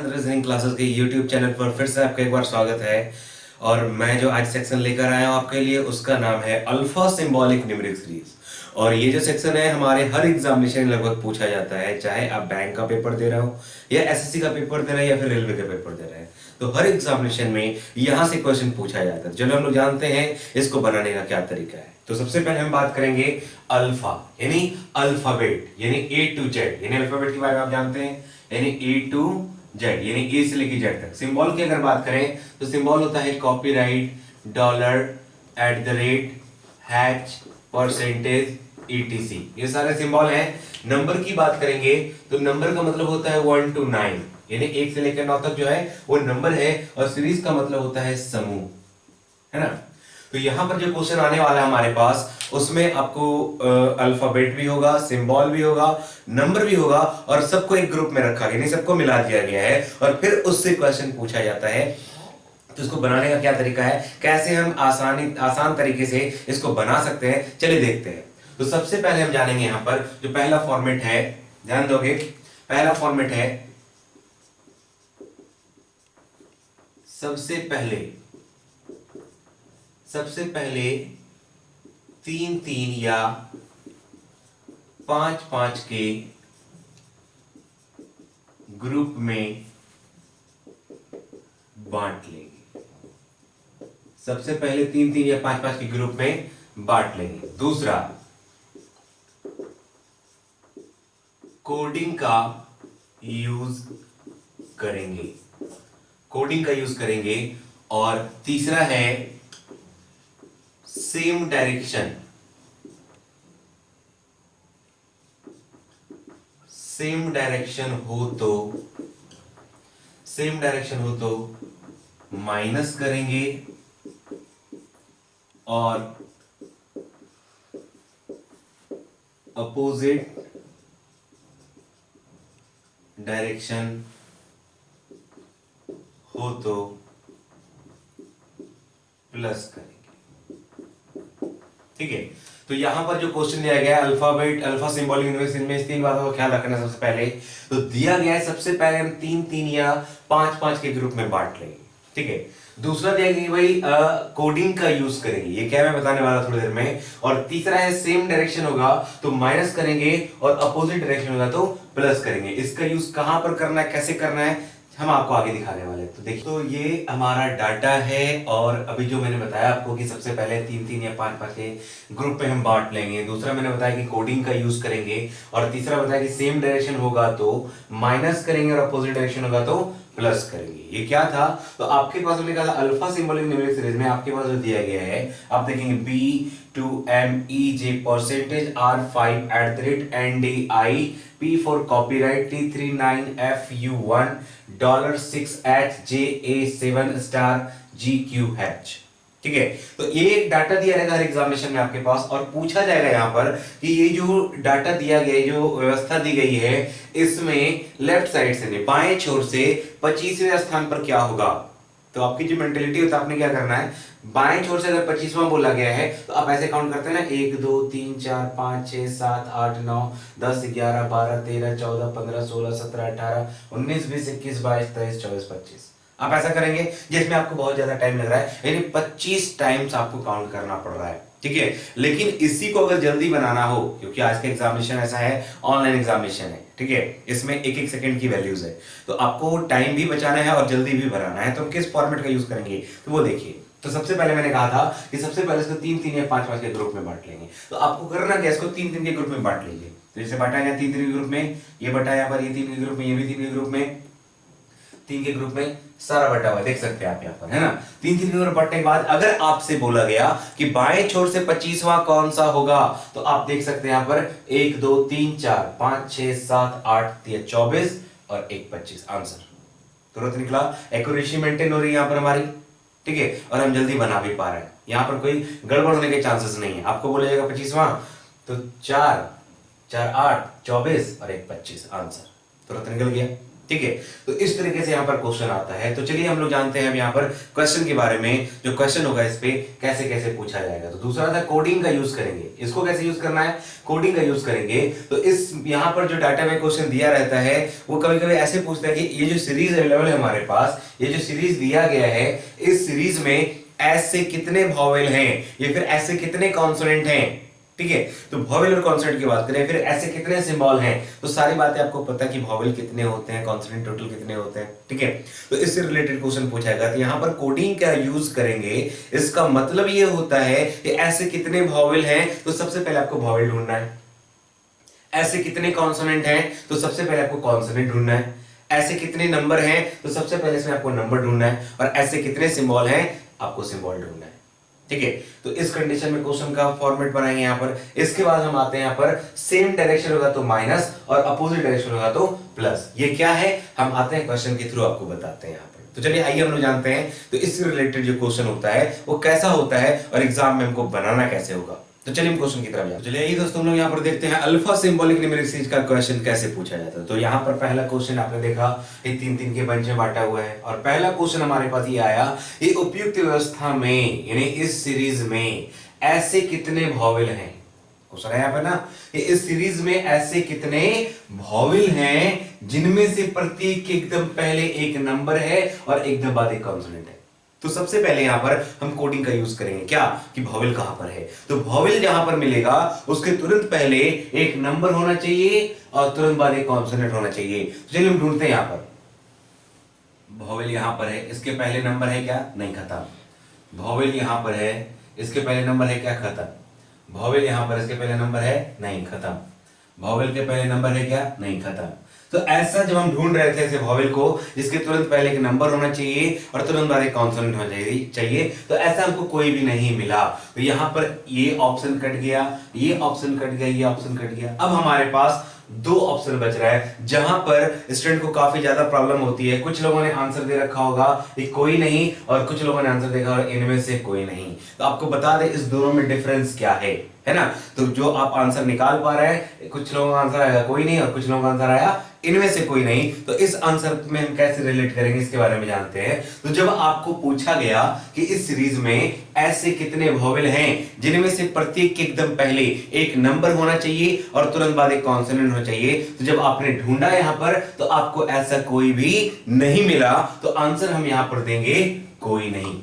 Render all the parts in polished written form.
आनंद reasoning classes के YouTube channel पर फिर से आपका एक बार स्वागत है। और मैं जो आज सेक्शन लेकर आया हूं आपके लिए उसका नाम है अल्फा सिंबॉलिक न्यूमेरिक सीरीज। और ये जो सेक्शन है हमारे हर एग्जामिनेशन में लगभग पूछा जाता है, चाहे आप बैंक का पेपर दे रहे हो या एसएससी का पेपर दे रहे हैं या फिर रेलवे का पेपर दे रहे हैं, तो हर एग्जामिनेशन में यहां से क्वेश्चन पूछा जाता है। चलो हम लोग जानते हैं इसको बनाने का क्या तरीका है। तो सबसे पहले हम बात करेंगे अल्फा यानी अल्फाबेट यानी ए टू जेड, यानी अल्फाबेट के बारे में आप जानते हैं, यानी ए टू जेड यानी ए से लेकर जेड तक। सिंबल की अगर बात करें तो सिंबल होता है copyright, dollar, at the rate, hatch, percentage, etc, ये सारे सिंबल हैं। नंबर की बात करेंगे तो नंबर का मतलब होता है 1 to 9 यानी 1 से लेकर 9 तक जो है वो नंबर है, और सीरीज का मतलब होता है समूह, है ना। तो यहां पर जो क्वेश्चन आने वाला है हमारे पास उसमें आपको अल्फाबेट भी होगा, सिंबल भी होगा, नंबर भी होगा, और सबको एक ग्रुप में रखा गया, नहीं सबको मिला दिया गया है और फिर उससे क्वेश्चन पूछा जाता है। तो इसको बनाने का क्या तरीका है, कैसे हम आसान तरीके से इसको बना सकते हैं, चलिए देखते हैं। तो सबसे पहले हम जानेंगे यहां पर जो पहला फॉर्मेट है, ध्यान दोगे, पहला फॉर्मेट है सबसे पहले 3-3 या 5-5 के ग्रुप में बांट लेंगे। सबसे पहले 3-3 या 5-5 के ग्रुप में बांट लेंगे। दूसरा, कोडिंग का यूज करेंगे। और तीसरा है सेम डायरेक्शन हो तो माइनस करेंगे, और अपोजिट डायरेक्शन हो तो प्लस करेंगे। ठीक है, तो यहां पर जो क्वेश्चन दिया गया है अल्फाबेट, अल्फा सिंबॉलिक न्यूमेरिक में इस तीन बातों का ख्याल रखना। सबसे पहले तो दिया गया है सबसे पहले हम 3-3 या 5-5 के ग्रुप में बांट लेंगे। ठीक है, दूसरा दिया गया भाई कोडिंग का यूज करेंगे, ये क्या मैं बताने वाला थोड़ी देर में। और तीसरा है सेम डायरेक्शन होगा तो माइनस करेंगे, और अपोजिट डायरेक्शन होगा तो प्लस करेंगे। इसका यूज कहां पर करना है, कैसे करना है, हम आपको आगे दिखाने वाले हैं। तो देखिए, तो ये हमारा डाटा है, और अभी जो मैंने बताया आपको कि सबसे पहले 3-3 या 5-5 के ग्रुप में हम बांट लेंगे। दूसरा मैंने बताया कि कोडिंग का यूज करेंगे, और तीसरा बताया कि सेम डायरेक्शन होगा तो माइनस करेंगे, और अपोजिट डायरेक्शन होगा तो प्लस करेंगे। ये क्या था, तो आपके पास हमने कहा अल्फा सिंबॉलिक न्यूमेरिक सीरीज में आपके पास जो दिया गया है, आप देखेंगे B2MEJ percentage R5 @NDI, P for copyright, T39FU1 $6@JA7 GQH। ठीक है, तो ये एक डाटा दिया रहेगा हर एग्जामिनेशन में आपके पास, और पूछा जाएगा यहां पर कि ये जो डाटा दिया गया है, जो व्यवस्था दी गई है, इसमें लेफ्ट साइड से बाएं छोर से 25वें स्थान पर क्या होगा। तो आपकी जो मेंटेलिटी होता है, आपने क्या करना है, बाएं छोर से अगर 25वां बोला गया है तो आप ऐसे काउंट करते हैं ना, 1 2 3 4 5 6 7 8 9 10 11 12 13 14 15 16 17 18 19 20 21 22 23 24 25। आप ऐसा करेंगे जिसमें आपको बहुत ज्यादा टाइम लग रहा है, यानी 25 टाइम्स आपको काउंट करना पड़ रहा है। ठीक है, लेकिन इसी को अगर जल्दी बनाना हो, क्योंकि आज का एग्जामिनेशन ऐसा है, ऑनलाइन एग्जामिनेशन है, ठीक है, इसमें 1-1 सेकंड की वैल्यूज है, तो आपको टाइम भी बचाना है और जल्दी भी बनाना है। तो हम किस फॉर्मेट का यूज करेंगे, तो वो देखिए। तो सबसे पहले मैंने कहा था कि सबसे पहले इसको 3-3 या 5-5 के ग्रुप में बांट लेंगे। तो आपको करना क्या, इसको 3-3 के ग्रुप में बांट लीजिए। तो जैसे बांटा है 3-3 के ग्रुप में, ये बटा यहाँ पर, ये 3 के ग्रुप में, ये भी 3 के ग्रुप में, 3 के ग्रुप में सारा बटा हुआ देख सकते हैं आप यहाँ पर, है ना। 3-3 के ग्रुप बटने के बाद अगर आपसे बोला गया कि बाएं छोर से 25वां कौन सा होगा, तो आप देख सकते हैं यहाँ पर 1 2 3 4 5 6 7 8 3 24 और 1 25 आंसर तुरंत निकला। एक्यूरेसी मेंटेन हो रही है यहाँ पर हमारी, ठीक है, और हम जल्दी बना भी पा रहे हैं। यहाँ पर कोई गड़बड़ होने के चांसेस नहीं है। आपको बोला जाएगा 25वां, तो 4 4 8 24 और 1 25 आंसर तुरंत निकल गया। ठीक है। तो इस तरीके से यहाँ पर क्वेश्चन आता है। तो चलिए हम लोग जानते हैं अब यहाँ पर क्वेश्चन के बारे में, जो क्वेश्चन होगा इस पे कैसे कैसे पूछा जाएगा। तो दूसरा था कोडिंग का यूज करेंगे। इसको कैसे यूज करना है, कोडिंग का यूज करेंगे। तो इस यहाँ पर जो डाटा में क्वेश्चन दिया रहता है वो कभी कभी ऐसे पूछता है कि ये जो सीरीज अवेलेबल है हमारे पास, ये जो सीरीज दिया गया है, इस सीरीज में ऐसे कितने वॉवेल हैं या फिर ऐसे कितने कॉन्सोनेंट हैं। ठीक है, तो वॉवेल और कॉन्सोनेंट की बात करें, फिर ऐसे कितने सिंबल हैं, तो सारी बातें आपको पता कि वॉवेल कितने होते हैं, कॉन्सोनेंट टोटल कितने होते हैं। ठीक है, तो इससे रिलेटेड क्वेश्चन पूछा जाएगा। तो यहां पर कोडिंग का यूज करेंगे, इसका मतलब ये होता है कि ऐसे कितने वॉवेल हैं, तो सबसे पहले आपको वॉवेल ढूंढना है। ऐसे कितने कॉन्सोनेंट हैं, तो सबसे पहले आपको कॉन्सोनेंट ढूंढना है। ऐसे कितने नंबर हैं, तो सबसे पहले इसमें आपको नंबर ढूंढना है। और ऐसे कितने सिंबल हैं, आपको सिंबल ढूंढना है। ठीक है, तो इस कंडीशन में क्वेश्चन का फॉर्मेट बनाएंगे यहाँ पर। इसके बाद हम आते हैं यहाँ पर, सेम डायरेक्शन होगा तो माइनस और अपोजिट डायरेक्शन होगा तो प्लस। ये क्या है, हम आते हैं क्वेश्चन के थ्रू आपको बताते हैं यहाँ पर। तो चलिए आइए हम लोग जानते हैं तो इससे रिलेटेड जो क्वेश्चन होता है वो कैसा होता है और एग्जाम में हमको बनाना कैसे होगा। तो चलिए हम क्वेश्चन की तरफ जाते हैं। चलिए दोस्तों हम लोग यहाँ पर देखते हैं अल्फा सिंबॉलिक न्यूमेरिक सीरीज का क्वेश्चन कैसे पूछा जाता है। तो यहाँ पर पहला क्वेश्चन आपने देखा, ये 3-3 के बंच में बांटा हुआ है। और पहला क्वेश्चन हमारे पास ये आया, ये उपयुक्त व्यवस्था में यानी इस सीरीज में ऐसे कितने वॉवेल हैं। क्वेश्चन है यहाँ पर ना, इस सीरीज में ऐसे कितने वॉवेल हैं जिनमें से प्रत्येक के एकदम पहले एक नंबर है और एकदम बाद एक कॉन्सोनेंट है। तो सबसे पहले यहां पर हम कोडिंग का यूज करेंगे, क्या कि वॉवेल कहां पर है। तो वॉवेल जहां पर मिलेगा उसके तुरंत पहले एक नंबर होना चाहिए और तुरंत बाद एक कॉन्सोनेंट होना चाहिए। तो चलिए हम ढूंढते हैं यहां पर। वॉवेल यहां पर है, इसके पहले नंबर है क्या, नहीं, खत्म। वॉवेल यहां पर है, इसके पहले नंबर है क्या, खत्म। वॉवेल यहां पर, इसके पहले नंबर है, नहीं, खत्म। वॉवेल के पहले नंबर है क्या, नहीं, खत्म। तो ऐसा जब हम ढूंढ रहे थे ऐसे वॉवेल को जिसके तुरंत पहले एक नंबर होना चाहिए और तुरंत बाद एक कॉन्सोनेंट होना चाहिए, तो ऐसा हमको कोई भी नहीं मिला। तो यहां पर ये ऑप्शन कट गया, ये ऑप्शन कट गया, ये ऑप्शन कट गया। अब हमारे पास 2 ऑप्शन बच रहा है जहां पर स्टूडेंट को काफी ज्यादा प्रॉब्लम होती है। कुछ लोगों ने आंसर दे रखा होगा ये कोई नहीं, और कुछ लोगों ने आंसर देखा और इनमें से कोई नहीं। तो आपको बता दें इस दोनों में डिफरेंस क्या है ना। तो जो आप आंसर निकाल पा रहे हैं, कुछ लोगों का आंसर आया कोई नहीं और कुछ लोगों का आंसर आया इनमें से कोई नहीं। तो इस आंसर में हम कैसे रिलेट करेंगे इसके बारे में जानते हैं। तो जब आपको पूछा गया कि इस सीरीज में ऐसे कितने वॉवेल हैं जिनमें से प्रत्येक के एकदम पहले एक नंबर होना चाहिए और तुरंत बाद एक कॉन्सोनेंट होना चाहिए, तो जब आपने ढूंढा यहां पर तो आपको ऐसा कोई भी नहीं मिला। तो आंसर हम यहां पर देंगे कोई नहीं।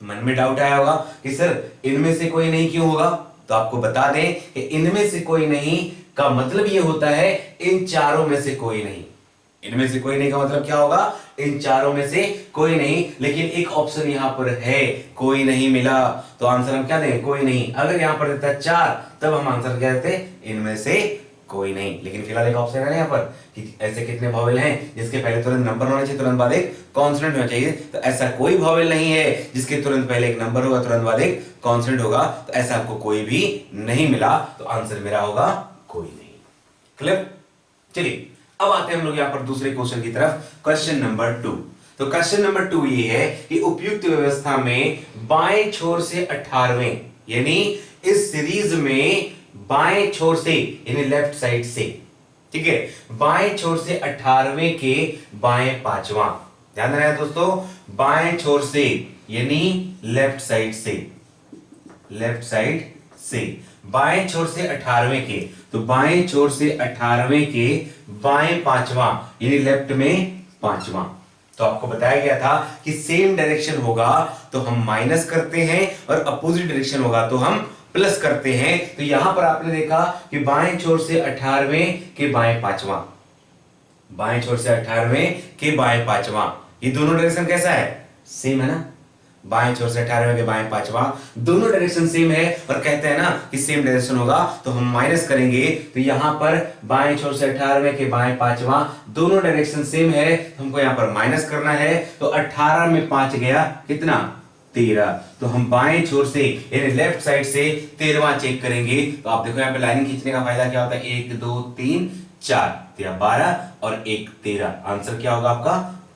मन में डाउट आया होगा कि सर इनमें से कोई नहीं क्यों होगा, तो आपको बता दें कि इनमें से कोई नहीं का मतलब यह होता है इन चारों में से कोई नहीं। इनमें से कोई नहीं का मतलब क्या होगा, इन चारों में से कोई नहीं। लेकिन एक ऑप्शन यहां पर है, कोई नहीं मिला, तो आंसर हम क्या दें, कोई नहीं। अगर यहां पर देता 4 तब हम आंसर क्या देते, इनमें से कोई नहीं। लेकिन फिलहाल एक ऑप्शन है यहाँ पर कि ऐसे कितने वॉवेल हैं जिसके पहले तुरंत नंबर होना चाहिए, तुरंत बाद एक कॉन्सोनेंट होना चाहिए। तो ऐसा कोई वॉवेल नहीं है जिसके तुरंत पहले एक नंबर होगा, तुरंत बाद एक कॉन्सोनेंट होगा। तो ऐसा आपको कोई भी नहीं मिला, तो आंसर मेरा होगा कोई नहीं। क्लियर। चलिए अब आते हैं हम लोग यहाँ पर दूसरे क्वेश्चन की तरफ, क्वेश्चन नंबर 2। तो क्वेश्चन नंबर 2 ये है कि उपयुक्त व्यवस्था में बाएं छोर से 18वें, यानी इस सीरीज में बाएं छोर से यानी लेफ्ट साइड से, ठीक है, बाएं छोर से 18वें के बाएं 5वां। ध्यान रहे दोस्तों, बाएं छोर से यानी लेफ्ट साइड से, लेफ्ट साइड से बाएं छोर से 18वें के, तो बाएं छोर से 18वें के बाएं 5वां यानी लेफ्ट में 5वां। तो आपको बताया गया था कि सेम डायरेक्शन होगा तो हम माइनस करते हैं और अपोजिट डायरेक्शन होगा तो हम प्लस करते हैं। तो यहां पर आपने देखा कि बाएं छोर से 18वें के बाएं 5वां, बाएं छोर से 18वें के बाएं 5वां, ये दोनों डायरेक्शन कैसा है, सेम है ना। बाएं छोर से 18वें के बाएं 5वां, दोनों डायरेक्शन सेम है और कहते हैं ना कि सेम डायरेक्शन होगा तो हम माइनस करेंगे। तो यहां पर बाएं छोर से 18वें के बाएं 5वां, दोनों डायरेक्शन सेम है तो हमको यहां पर माइनस करना है। तो 18 में 5 गया कितना, 13। तो हम बाएं छोर से यानी लेफ्ट साइड से 13वां चेक करेंगे। तो आप देखो यहां पे लाइनिंग खींचने का फायदा क्या होता है, 1 2 3 4, 12 और 1 13। आंसर क्या होगा आपका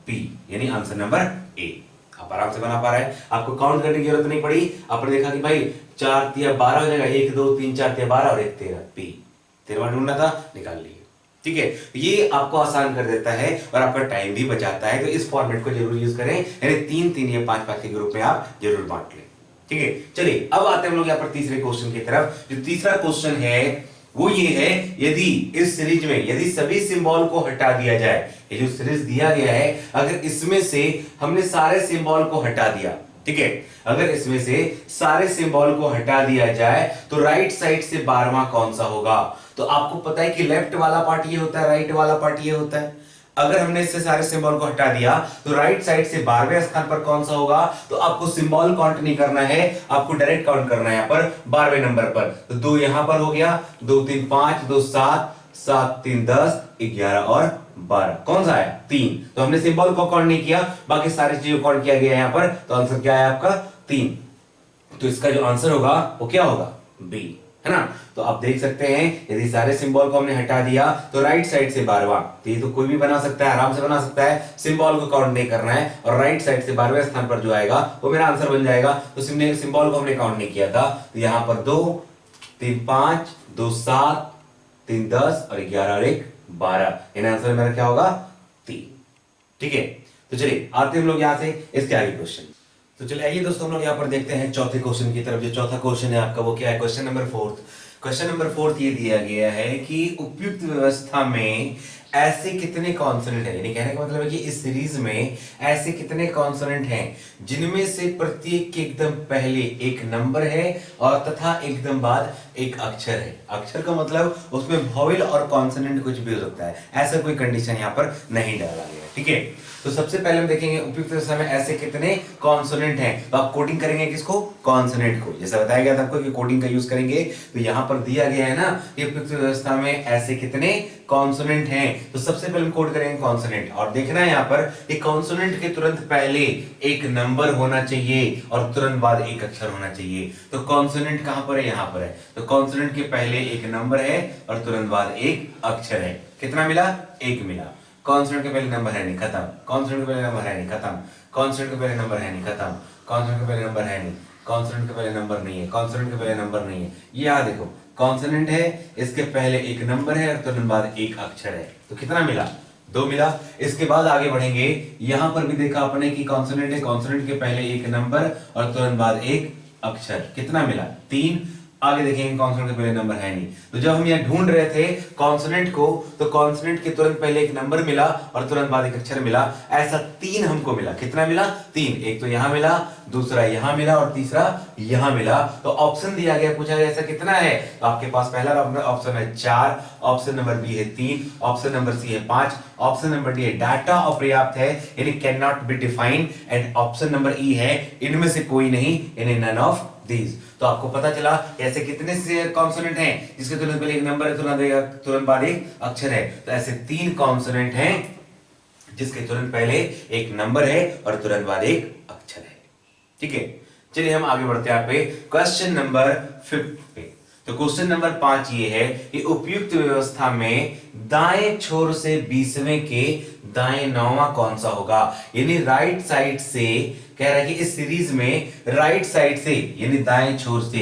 P, यानी आंसर नंबर A। आप आराम से बना पा रहे हैं, आपको काउंट करने की जरूरत नहीं पड़ी। आपने देखा कि भाई 4 या 12 हो जाएगा, 1 2 3 4 12 और 1 13, P 13वां ढूंढना था, निकाल लिए। ठीक है, ये आपको आसान कर देता है और आपका टाइम भी बचाता है। तो इस फॉर्मेट को जरूर यूज करें, यानी 3-3 या 5-5 के ग्रुप में आप जरूर बांट लें। ठीक है, चलिए अब आते हैं हम लोग यहाँ पर तीसरे क्वेश्चन की तरफ। जो तीसरा क्वेश्चन है वो ये है, यदि इस सीरीज में यदि सभी सिंबल को हटा दिया जाए, ये जो सीरीज दिया गया है, अगर इसमें से हमने सारे सिंबल को हटा दिया, ठीक है, अगर इसमें से सारे सिंबल को हटा दिया जाए तो राइट साइड से 12वां कौन सा होगा? तो आपको पता है कि लेफ्ट वाला पार्ट ये होता है, राइट वाला पार्ट ये होता है। अगर हमने इससे सारे सिंबल को हटा दिया तो राइट साइड से 12वें स्थान पर कौन सा होगा? तो आपको सिंबल काउंट नहीं करना है, आपको डायरेक्ट काउंट करना है। यहां पर 12वें नंबर पर तो 2 यहां पर हो गया, 2 3 5, 2 7, 7 3 10, 11 और 12। कौन सा आया? 3। तो हमने सिंबल को काउंट नहीं किया, बाकी सारी चीजों को काउंट किया गया यहां पर। तो आंसर क्या है आपका? 3। तो इसका जो आंसर होगा वो क्या होगा? बी, है ना। तो आप देख सकते हैं यदि सारे सिंबल को हमने हटा दिया तो राइट साइड से 12वां, तो ये तो कोई भी बना सकता है, आराम से बना सकता है, सिंबल को काउंट नहीं करना है। और राइट साइड से 12वें स्थान पर जो आएगा वो मेरा आंसर बन जाएगा। तो सिंबल को हमने काउंट नहीं किया था, तो यहां पर 2 3 5, 2 7, 3 10 और 11 और 1 12, यानी आंसर मेरा क्या होगा? 3। ठीक है, तो चलिए आते हम लोग यहां से इसके आगे क्वेश्चन। तो चलिए आइए दोस्तों हम लोग यहाँ पर देखते हैं चौथे क्वेश्चन की तरफ। जो चौथा क्वेश्चन है आपका वो क्या है? Question number 4। क्वेश्चन नंबर 4 ये दिया गया है कि उपयुक्त व्यवस्था में ऐसे कितने कॉन्सोनेंट हैं, यानी कहने का मतलब है कि इस सीरीज में ऐसे कितने कॉन्सोनेंट हैं जिनमें से प्रत्येक के एकदम पहले एक नंबर है और तथा एकदम बाद एक अक्षर है। अक्षर का मतलब उसमें वॉवेल और कॉन्सोनेंट कुछ भी हो सकता है, ऐसा कोई कंडीशन यहाँ पर नहीं डाला गया। ठीक है, तो सबसे पहले हम देखेंगे उपयुक्त व्यवस्था में ऐसे कितने कॉन्सोनेंट हैं। तो आप कोडिंग करेंगे किसको? कॉन्सोनेंट को। जैसा बताया गया था आपको कि कोडिंग का यूज करेंगे, तो यहां पर दिया गया है ना कि उपयुक्त व्यवस्था में ऐसे कितने कॉन्सोनेंट हैं। तो सबसे पहले हम कोड करेंगे कॉन्सोनेंट, और देखना है यहाँ पर कि कॉन्सोनेंट के तुरंत पहले एक नंबर होना चाहिए और तुरंत बाद एक अक्षर होना चाहिए। तो कॉन्सोनेंट कहां पर है? यहाँ पर है। तो कॉन्सोनेंट के पहले एक नंबर है और तुरंत बाद एक अक्षर है। कितना मिला? 1 मिला। कॉन्सोनेंट के पहले नंबर है नहीं, खत्म। कॉन्सोनेंट के पहले नंबर है नहीं, खत्म। कॉन्सोनेंट के पहले नंबर है नहीं, खत्म। कॉन्सोनेंट के पहले नंबर है नहीं, कॉन्सोनेंट के पहले नंबर नहीं है, कॉन्सोनेंट के पहले नंबर नहीं है। ये यहां देखो कॉन्सोनेंट है, इसके पहले एक नंबर है और तुरंत बाद एक अक्षर है। तो कितना मिला? 2 मिला। इसके बाद आगे बढ़ेंगे, यहां पर भी देखा आपने कि कॉन्सोनेंट है, कॉन्सोनेंट के पहले एक नंबर और तुरंत बाद एक अक्षर। कितना मिला? 3। आगे देखेंगे कॉन्सोनेंट के पहले नंबर है नहीं। तो जब हम यहाँ ढूंढ रहे थे कॉन्सोनेंट को, तो कॉन्सोनेंट के तुरंत पहले एक नंबर मिला और तुरंत बाद एक अक्षर मिला। ऐसा 3 हमको मिला। कितना मिला? 3। एक तो यहां मिला, दूसरा यहां मिला और तीसरा यहां मिला। तो ऑप्शन दिया गया, पूछा गया ऐसा कितना है, तो आपके पास पहला ऑप्शन है 4, ऑप्शन नंबर बी है 3, ऑप्शन नंबर सी है 5, ऑप्शन नंबर डी है डाटा अपर्याप्त है यानी can not be defined, and option number ई है इनमें से कोई नहीं यानी नन ऑफ दीज। तो आपको पता चला ऐसे कितने से कॉन्सोनेंट हैं जिसके तुरंत पहले एक नंबर है, तुरंत बाद एक अक्षर है। तो ऐसे 3 कॉन्सोनेंट हैं जिसके तुरंत पहले एक नंबर है और तुरंत बाद एक अक्षर है। ठीक है, चलिए हम आगे बढ़ते हैं यहाँ पे क्वेश्चन नंबर 5 पे। तो क्वेश्चन नंबर 5 ये है कि उपयुक्त व्यवस्था में दाएं छोर से 20वें के दाएं 9वां कौन सा होगा। यानी राइट साइड से कह रहा है कि इस सीरीज में राइट साइड से यानी दाएं छोर से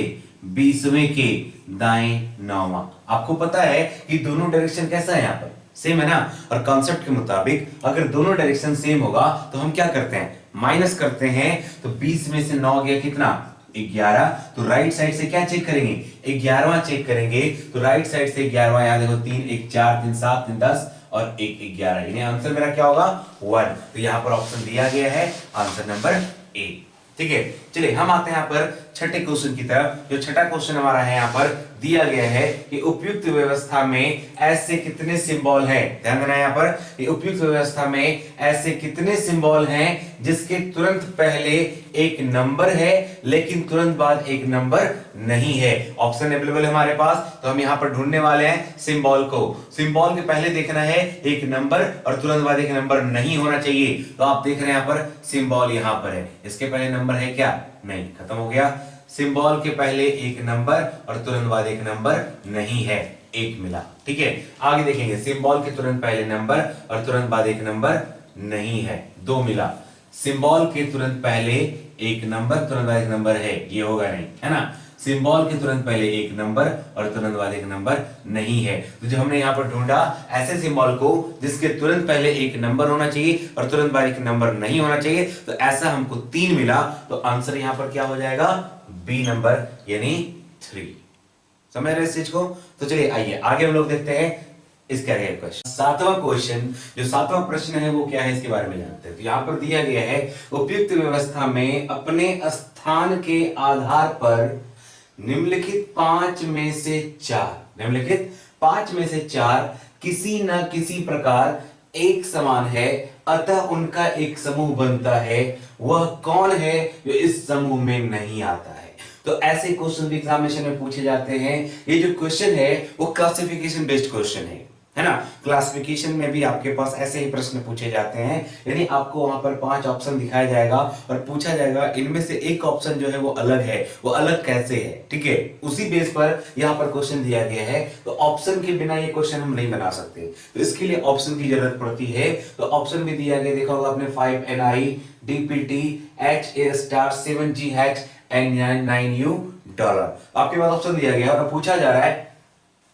20वें के दाएं 9वां। आपको पता है कि दोनों डायरेक्शन कैसा है, यहाँ पर सेम है ना। और कॉन्सेप्ट के मुताबिक अगर दोनों डायरेक्शन सेम होगा तो हम क्या करते हैं? माइनस करते हैं। तो 20 में से 9 गया कितना? 11। तो राइट साइड से क्या चेक करेंगे? 11वां चेक करेंगे। तो राइट साइड से 11वां, यहां देखो 3 1 4 3 7 3 10 और 1 11, यानी आंसर मेरा क्या होगा? 1। तो यहां पर ऑप्शन दिया गया है आंसर नंबर ए। ठीक है, चलिए हम आते हैं यहाँ पर छठे क्वेश्चन की तरफ। जो छठा क्वेश्चन हमारा है यहाँ पर दिया गया है कि उपयुक्त व्यवस्था में ऐसे कितने सिंबल हैं। ध्यान देना यहाँ पर कि उपयुक्त व्यवस्था में ऐसे कितने सिंबल हैं जिसके तुरंत पहले एक नंबर है लेकिन तुरंत बाद एक नंबर नहीं है। ऑप्शन अवेलेबल है हमारे पास, तो हम यहाँ पर ढूंढने वाले हैं सिंबल को। सिंबल के पहले देखना है एक नंबर और तुरंत बाद एक नंबर नहीं होना चाहिए। तो आप देख रहे हैं यहाँ पर सिंबल यहाँ पर है, इसके पहले नंबर है क्या? नहीं, खत्म हो गया। सिंबल के पहले एक नंबर और तुरंत बाद एक नंबर नहीं है, 1 मिला। ठीक है, आगे देखेंगे सिंबल के तुरंत पहले नंबर और तुरंत बाद एक नंबर नहीं है, 2 मिला। सिंबल के तुरंत पहले एक नंबर तुरंत बाद एक नंबर है, ये होगा नहीं, है ना। सिंबल के तुरंत पहले एक नंबर और तुरंत बाद एक नंबर नहीं है। तो जो हमने यहाँ पर ढूंढा ऐसे सिंबल को जिसके तुरंत पहले एक नंबर होना चाहिए और तुरंत बाद एक नंबर नहीं होना चाहिए, तो ऐसा हमको 3 मिला। तो आंसर यहाँ पर क्या हो जाएगा, बी नंबर यानी 3। समझ रहे इस चीज को? तो चलिए आइए आगे हम लोग देखते हैं इसके आगे क्वेश्चन। सातवां क्वेश्चन, जो सातवां प्रश्न है वो क्या है इसके बारे में जानते हैं। तो यहां पर दिया गया है उपयुक्त व्यवस्था में अपने स्थान के आधार पर निम्नलिखित 5 में से 4 किसी न किसी प्रकार एक समान है, अतः उनका एक समूह बनता है। वह कौन है जो इस समूह में नहीं आता है? तो ऐसे क्वेश्चन भी एग्जामिनेशन में पूछे जाते हैं। ये जो क्वेश्चन है वो क्लासिफिकेशन बेस्ड क्वेश्चन है ना। क्लासिफिकेशन में भी आपके पास ऐसे ही प्रश्न पूछे जाते हैं, यानी आपको वहां पर 5 ऑप्शन दिखाया जाएगा और पूछा जाएगा इनमें से एक ऑप्शन जो है वो अलग है, वो अलग कैसे है, ठीक है। उसी बेस पर यहां पर क्वेश्चन दिया गया है। तो ऑप्शन के बिना ये क्वेश्चन हम नहीं बना सकते, तो इसके लिए ऑप्शन की जरूरत पड़ती है। तो ऑप्शन भी दिया गया, देखा होगा आपने 5NI DPT HA star 7GH and 9U dollar. आपके पास ऑप्शन दिया गया और पूछा जा रहा है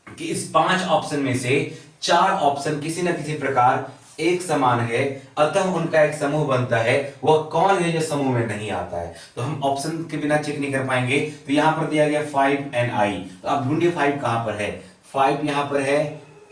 कि इस 5 ऑप्शन में से 4 ऑप्शन किसी न किसी प्रकार एक समान है, अतः उनका एक समूह बनता है। वह कौन है जो समूह में नहीं आता है? तो हम ऑप्शन के बिना चेक नहीं कर पाएंगे। तो यहां पर दिया गया 5NI, तो आप ढूंढिए 5 कहां पर है। 5 यहां पर है,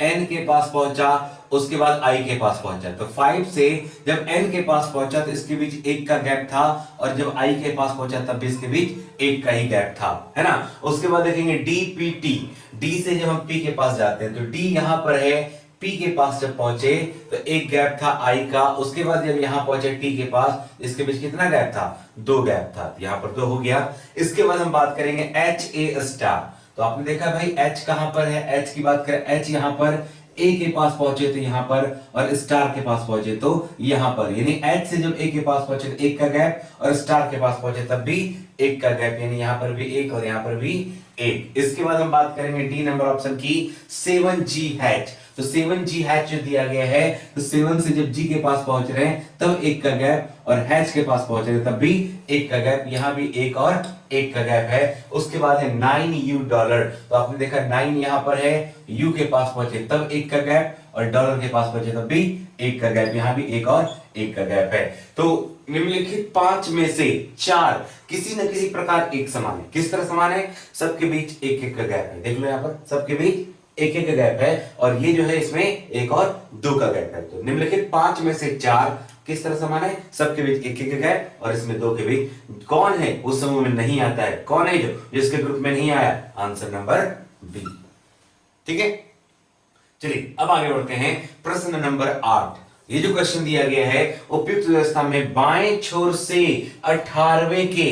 N के पास पहुंचा, उसके बाद I के पास पहुंचा। तो 5 से जब N के पास पहुंचा तो इसके बीच 1 का गैप था, और जब I के पास पहुंचा तब भी इसके बीच 1 का ही गैप था, है ना। उसके बाद देखेंगे DPT, D से जब हम P के पास जाते हैं तो D यहां पर है, P के पास जब पहुंचे तो एक गैप था I का। उसके बाद जब यहां पहुंचे T के पास, इसके बीच कितना गैप था? 2 गैप था। यहां पर 2 हो गया। इसके बाद हम बात करेंगे HA स्टार। तो आपने देखा भाई H कहां पर है, H की बात करें, H यहां पर A के पास पहुंचे तो यहां पर, और स्टार के पास पहुंचे तो यहां पर, यानी H से जब A के पास पहुंचे तो 1 का गैप, और स्टार के पास पहुंचे तब भी 1 का गैप, यानी यहां पर भी 1 और यहां पर भी 1। इसके बाद हम बात करेंगे डी नंबर ऑप्शन की 7GH। तो 7GH जो दिया गया है, तो 7 से जब G के पास पहुंच रहे हैं तब 1 का गैप, और H के पास पहुंच रहे हैं तब भी 1 का गैप, यहां भी 1 और 1 का गैप है। उसके बाद है 9U डॉलर। तो आपने देखा 9 यहां पर है, U के पास पहुंचे तब 1 का गैप, और डॉलर के पास पहुंचे तब भी 1 का गैप, यहां भी 1 और 1 का गैप है। तो निम्नलिखित 5 में से 4 किसी न किसी प्रकार एक समान है। किस तरह समान है? सबके बीच 1-1 का गैप है। देख लो यहां पर सबके बीच 1-1 का गैप है, और ये जो है इसमें 1 और 2 का गैप है। तो निम्नलिखित 5 में से 4 किस तरह समान है? सबके बीच 1-1 का गैप, और इसमें 2 के बीच। कौन है उस समूह में नहीं आता है? कौन है जो जिसके ग्रुप में नहीं आया? Answer number B. ठीक है, चलिए अब आगे बढ़ते हैं। प्रश्न नंबर 8। ये जो क्वेश्चन दिया गया है, उपयुक्त व्यवस्था में बाएं छोर से 18वें के,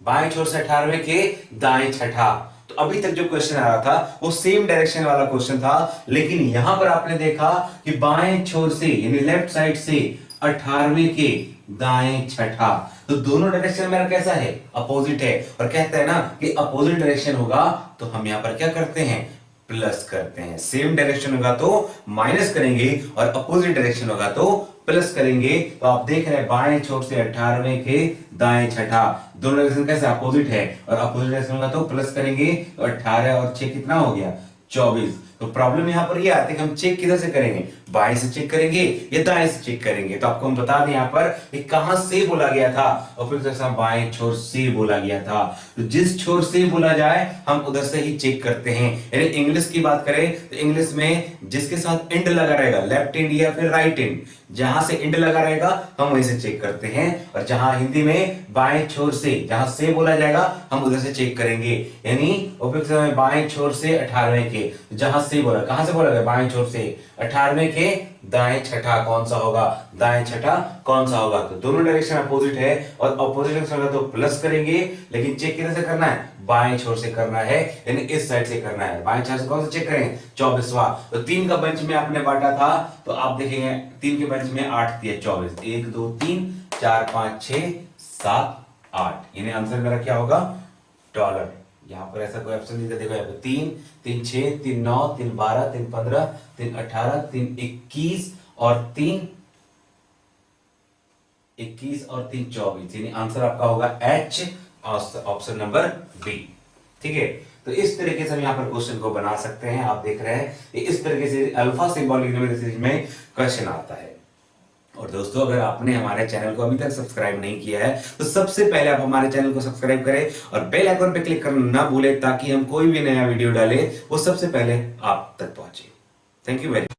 बाएं छोर से 18वें के दाएं छठा। तो अभी तक जो क्वेश्चन आ रहा था वो सेम डायरेक्शन वाला क्वेश्चन था, लेकिन यहां पर आपने देखा कि बाएं छोर से यानी लेफ्ट साइड से 18वें के दाएं छठा। तो दोनों डायरेक्शन मेरा कैसा है? अपोजिट है। और कहते हैं ना कि अपोजिट डायरेक्शन होगा तो हम यहां पर क्या करते हैं? प्लस करते हैं। सेम डायरेक्शन होगा तो माइनस करेंगे, और अपोजिट डायरेक्शन होगा तो प्लस करेंगे। तो आप देख रहे हैं बाएं छोर से 18वें के दाएं छठा, दोनों डायरेक्शन कैसे? अपोजिट है, और अपोजिट डायरेक्शन होगा तो प्लस करेंगे। तो 18 और 6 कितना हो गया? 24। तो प्रॉब्लम यहां पर ये आती है कि हम चेक किधर से करेंगे? बाएं से चेक करेंगे या दाएं से चेक करेंगे? तो आपको हम बता दें यहां पर कि कहां से बोला गया था, और फिर से बाएं छोर से बोला गया था। तो जिस छोर से बोला जाए हम उधर से ही चेक करते हैं। यानी इंग्लिश की बात करें तो इंग्लिश में जिसके साथ इंड लगा रहेगा, लेफ्ट इंड या फिर राइट इंड, जहां से इंड लगा रहेगा हम वहीं से चेक करते हैं। और जहां हिंदी में बाएं छोर से, जहां से बोला जाएगा हम उधर से चेक करेंगे। यानी उपयुक्त समय बाएं छोर से 18वें के, जहां से बोला, कहां से बोला गया? बाएं छोर से 18वें के दाएं छठा कौन सा होगा? दाएं छठा कौन सा होगा? तो दोनों डायरेक्शन अपोजिट है, और अपोजिट डायरेक्शन होगा तो प्लस करेंगे, लेकिन चेक किधर से करना है? बाएं छोर से करना है, यानी इस साइड से करना है। बाएं छोर से कौन सा चेक करें? 24वां। तो 3 का बेंच में आपने बांटा था, तो आप देखेंगे 3 के बेंच में 8 दिया 24, 1 2 3 4 5 6 7 8, यानी आंसर मेरा क्या होगा? डॉलर। यहां पर ऐसा कोई ऑप्शन नहीं था, देखो यहाँ पे 3 3 6 3 9 3 12 3 15 3 18 3 21 और 3 24, यानी आंसर आपका होगा एच, ऑप्शन नंबर बी। ठीक है। तो इस तरीके से हम यहाँ पर क्वेश्चन को बना सकते हैं। आप देख रहे हैं इस तरीके से अल्फा सिंबॉलिक न्यूमेरिकल सीरीज में क्वेश्चन आता है। और दोस्तों अगर आपने हमारे चैनल को अभी तक सब्सक्राइब नहीं किया है तो सबसे पहले आप हमारे चैनल को सब्सक्राइब करें और बेल आइकन पे क्लिक करना ना भूलें, ताकि हम कोई भी नया वीडियो डालें वो सबसे पहले आप तक पहुंचे। Thank you very much.